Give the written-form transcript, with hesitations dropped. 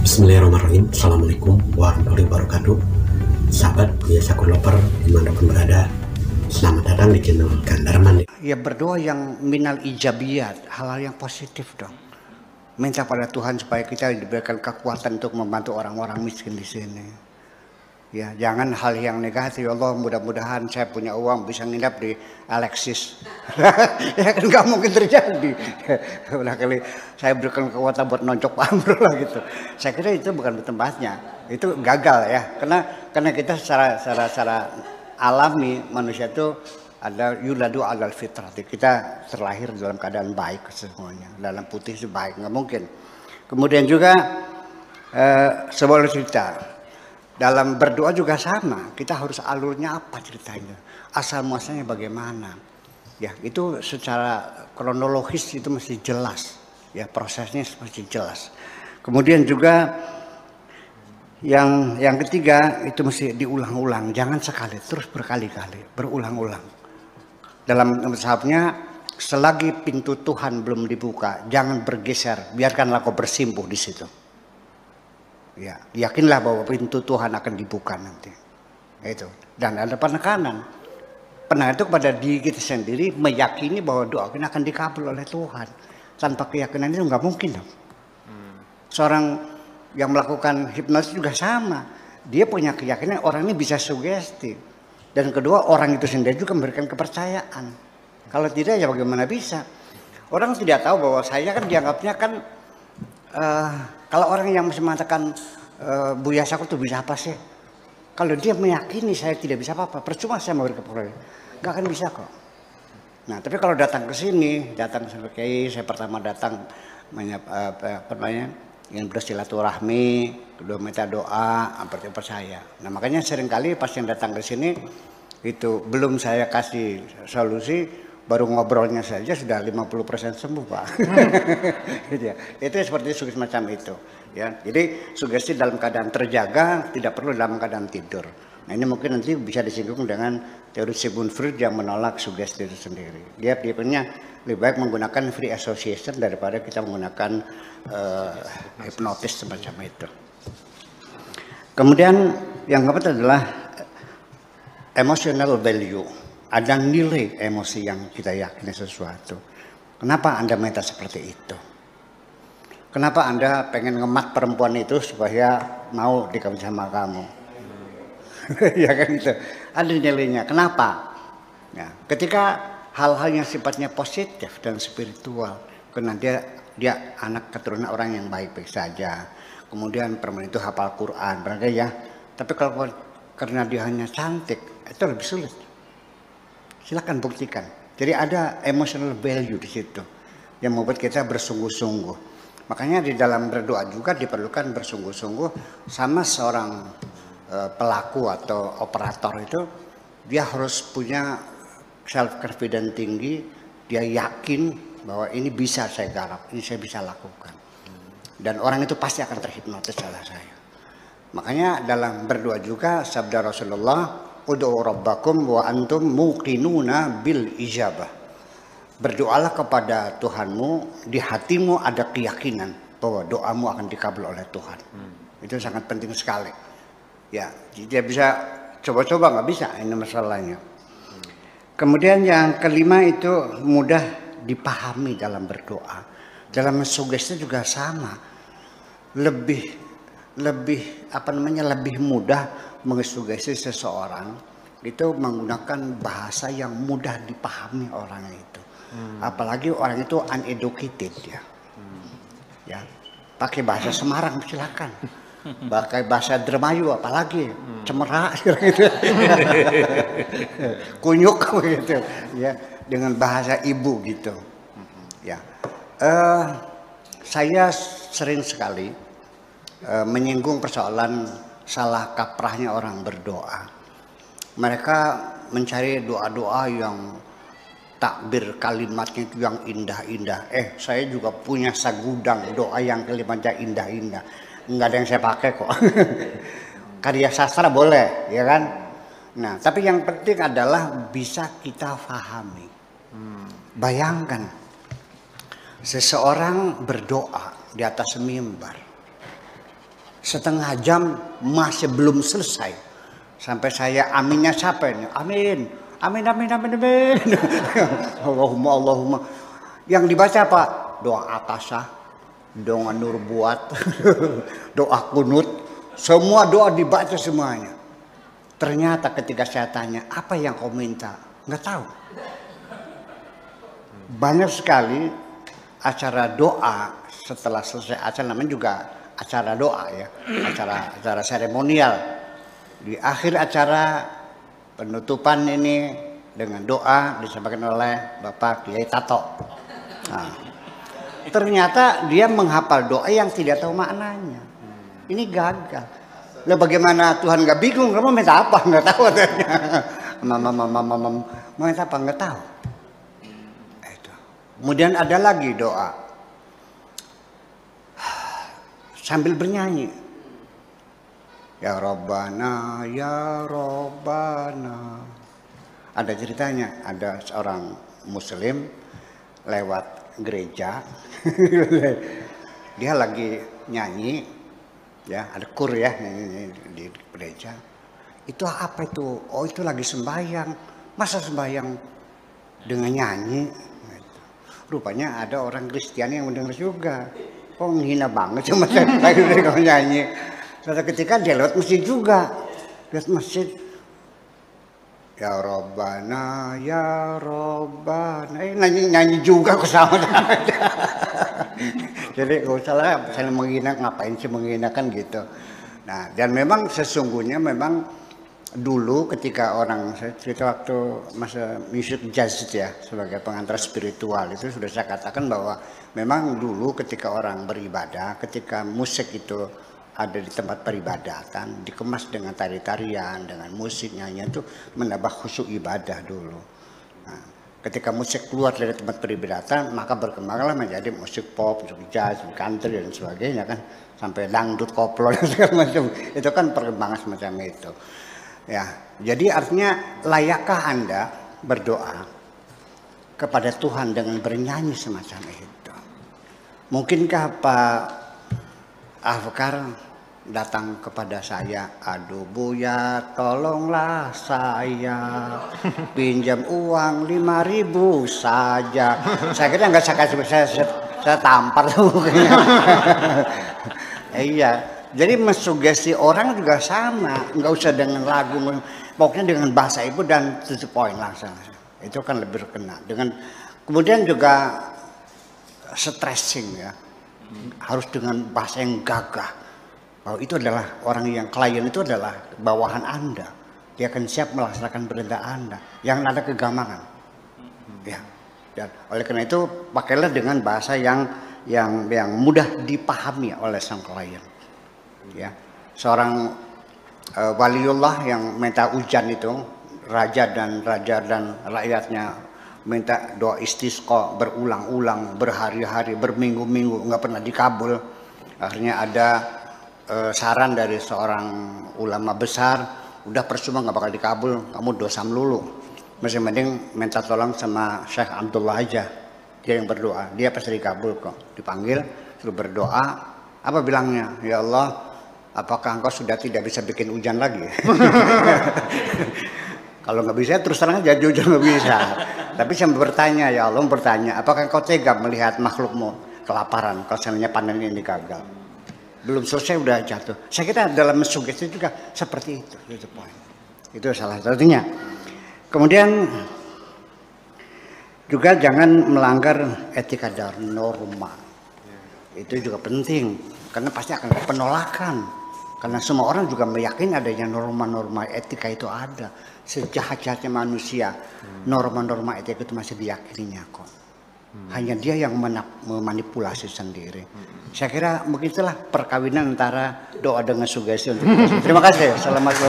Bismillahirrahmanirrahim. Assalamualaikum warahmatullahi wabarakatuh. Sahabat biasa lover dimanapun berada, selamat datang di channel Gandarman. Ya berdoa yang minal ijabiyat, hal-hal yang positif dong. Minta pada Tuhan supaya kita diberikan kekuatan untuk membantu orang-orang miskin di sini. Ya, jangan hal yang negatif. Ya Allah, mudah-mudahan saya punya uang bisa nginap di Alexis. Ya kan nggak mungkin terjadi. Udah kali saya berikan kekuatan buat nonjok Pak Amrul lah gitu. Saya kira itu bukan tempatnya. Itu gagal ya. Karena kita secara alami manusia itu ada yuladu alal fitrah. Kita terlahir dalam keadaan baik semuanya. Dalam putih itu baik, nggak mungkin. Kemudian juga sebuah cerita. Dalam berdoa juga sama, kita harus alurnya apa ceritanya, asal muasalnya bagaimana, ya itu secara kronologis itu mesti jelas, ya prosesnya mesti jelas. Kemudian juga yang ketiga itu mesti diulang-ulang, jangan sekali, terus berkali-kali, berulang-ulang. Dalam sahabnya, selagi pintu Tuhan belum dibuka, jangan bergeser, biarkanlah kau bersimpuh di situ. Ya, yakinlah bahwa pintu Tuhan akan dibuka nanti. Itu. Dan ada penekanan. Penekanan itu kepada diri kita sendiri meyakini bahwa doa kita akan dikabul oleh Tuhan. Tanpa keyakinan itu nggak mungkin dong. Seorang yang melakukan hipnosis juga sama. Dia punya keyakinan orang ini bisa sugesti. Dan kedua orang itu sendiri juga memberikan kepercayaan. Kalau tidak ya bagaimana bisa? Orang tidak tahu bahwa saya kan dianggapnya kan kalau orang yang masih mengatakan Buya Sakur itu bisa apa sih? Kalau dia meyakini saya tidak bisa apa-apa, percuma saya memberi kepercayaan, nggak akan bisa kok. Nah, tapi kalau datang ke sini, datang sebagai kiai, saya pertama datang ingin bersilaturahmi, kedua minta doa, percaya. Nah, makanya seringkali pas yang datang ke sini itu belum saya kasih solusi. Baru ngobrolnya saja sudah 50% sembuh Pak. Gitu ya. Itu seperti sugesti macam itu. Ya. Jadi sugesti dalam keadaan terjaga, tidak perlu dalam keadaan tidur. Nah ini mungkin nanti bisa disinggung dengan teori Sigmund Freud yang menolak sugesti itu sendiri. Dia punya lebih baik menggunakan free association daripada kita menggunakan hipnotis semacam itu. Kemudian yang keempat adalah emotional value. Ada nilai emosi yang kita yakini sesuatu. Kenapa Anda minta seperti itu? Kenapa Anda pengen ngemat perempuan itu supaya mau dikawin sama kamu? Ya kan itu. Ada nilainya. Kenapa? Ya, ketika hal-hal yang sifatnya positif dan spiritual, karena dia anak keturunan orang yang baik-baik saja. Kemudian perempuan itu hafal Quran, berarti ya. Tapi kalau karena dia hanya cantik, itu lebih sulit. Silakan buktikan. Jadi ada emotional value di situ yang membuat kita bersungguh-sungguh. Makanya di dalam berdoa juga diperlukan bersungguh-sungguh sama seorang pelaku atau operator itu. Dia harus punya self confidence tinggi. Dia yakin bahwa ini bisa saya garap, ini saya bisa lakukan. Dan orang itu pasti akan terhipnotis oleh saya. Makanya dalam berdoa juga sabda Rasulullah, ud'u rabbakum wa antum muqinuna bil ijabah. Berdoalah kepada Tuhanmu, di hatimu ada keyakinan bahwa doamu akan dikabul oleh Tuhan. Itu sangat penting sekali. Ya, tidak bisa coba-coba, nggak bisa, ini masalahnya. Kemudian yang kelima itu mudah dipahami dalam berdoa. Dalam sugesti juga sama. Lebih mudah mengesugesti seseorang itu menggunakan bahasa yang mudah dipahami orang itu. Apalagi orang itu uneducated ya. Ya, pakai bahasa Semarang silakan. Pakai bahasa Dermayu apalagi cemerak gitu. Kunyuk gitu ya, dengan bahasa ibu gitu. Ya. Saya sering sekali menyinggung persoalan salah kaprahnya orang berdoa. Mereka mencari doa-doa yang takbir kalimatnya itu yang indah-indah. Saya juga punya segudang doa yang kalimatnya indah-indah. Enggak ada yang saya pakai kok. Karya sastra boleh, ya kan? Nah, tapi yang penting adalah bisa kita pahami. Bayangkan seseorang berdoa di atas mimbar. setengah jam masih belum selesai. Sampai saya aminnya siapa ini? Amin. Amin, amin, amin, amin. Allahumma, Allahumma. Yang dibaca apa? Doa atasah, doa nur buat, doa kunut. Semua doa dibaca semuanya. Ternyata ketika saya tanya, apa yang kau minta? Nggak tahu. Banyak sekali acara doa setelah selesai acara, namanya juga acara doa ya, acara seremonial. Di akhir acara penutupan ini dengan doa disampaikan oleh Bapak Kiai Tato. Nah, ternyata dia menghafal doa yang tidak tahu maknanya. Ini gagal. Lah bagaimana Tuhan nggak bingung? Kamu minta apa? Nggak tahu katanya. Mau minta apa? Nggak tahu. Itu. Kemudian ada lagi doa sambil bernyanyi. Ya Rabbana, ya Rabbana. Ada ceritanya, ada seorang Muslim lewat gereja, dia lagi nyanyi, ya ada kur ya di gereja. Itu apa itu? Oh itu lagi sembahyang. Masa sembahyang dengan nyanyi? Rupanya ada orang Kristiani yang mendengar juga. Kok menghina banget cuma lagi nyanyi. Suatu ketika dia lewat masjid juga, lewat masjid. Ya Rabbana, ya Rabbana, nyanyi juga ke sama. Jadi gak usah lah, saya menghina, ngapain sih menghinakan gitu. Nah, dan memang sesungguhnya memang dulu ketika orang, saya cerita waktu masa musik jazz ya, sebagai pengantar spiritual itu sudah saya katakan bahwa memang dulu ketika orang beribadah, ketika musik itu ada di tempat peribadatan, dikemas dengan tari-tarian, dengan musik, nyanyian itu menambah khusyuk ibadah dulu. Nah, ketika musik keluar dari tempat peribadatan, maka berkembanglah menjadi musik pop, musik jazz, country dan sebagainya kan, sampai dangdut, koplo dan segala macam. Itu kan perkembangan semacam itu. Ya, jadi artinya layakkah Anda berdoa kepada Tuhan dengan bernyanyi semacam itu? Mungkinkah Pak Afkar datang kepada saya, aduh Buya tolonglah saya pinjam uang 5.000 saja. Saya kira nggak saya kasih, saya tampar mukanya. Iya, jadi mensugesti orang juga sama, nggak usah dengan lagu, pokoknya dengan bahasa ibu dan to the point langsung. Itu kan lebih kena. Dengan kemudian juga stressing ya. Harus dengan bahasa yang gagah. Bahwa itu adalah orang yang klien itu adalah bawahan Anda. Dia akan siap melaksanakan perintah Anda. Yang ada kegamangan. Ya. Dan oleh karena itu pakailah dengan bahasa yang mudah dipahami oleh sang klien. Ya. Seorang waliullah yang minta hujan itu, raja dan rakyatnya minta doa istisqa berulang-ulang, berhari-hari, berminggu-minggu, nggak pernah dikabul. Akhirnya ada saran dari seorang ulama besar, udah percuma nggak bakal dikabul, kamu dosa melulu. Masih mending minta tolong sama Syekh Abdullah aja, dia yang berdoa, dia pasti dikabul kok. Dipanggil, suruh berdoa, apa bilangnya? Ya Allah, apakah engkau sudah tidak bisa bikin hujan lagi? Kalau nggak bisa terus terang aja jujur nggak bisa. Tapi saya bertanya, ya Allah bertanya, apakah engkau tega melihat makhlukmu kelaparan kalau seandainya panen ini gagal? Belum selesai udah jatuh. Saya kira dalam sugesti juga seperti itu. Itu salah satunya. Kemudian juga jangan melanggar etika dan norma. Itu juga penting karena pasti akan ada penolakan. Karena semua orang juga meyakini adanya norma-norma etika itu ada. Sejahat-jahatnya manusia, norma-norma etika itu masih diyakininya kok. Hanya dia yang memanipulasi sendiri. Saya kira mungkin itulah perkawinan antara doa dengan sugesti untuk Terima kasih. Assalamualaikum.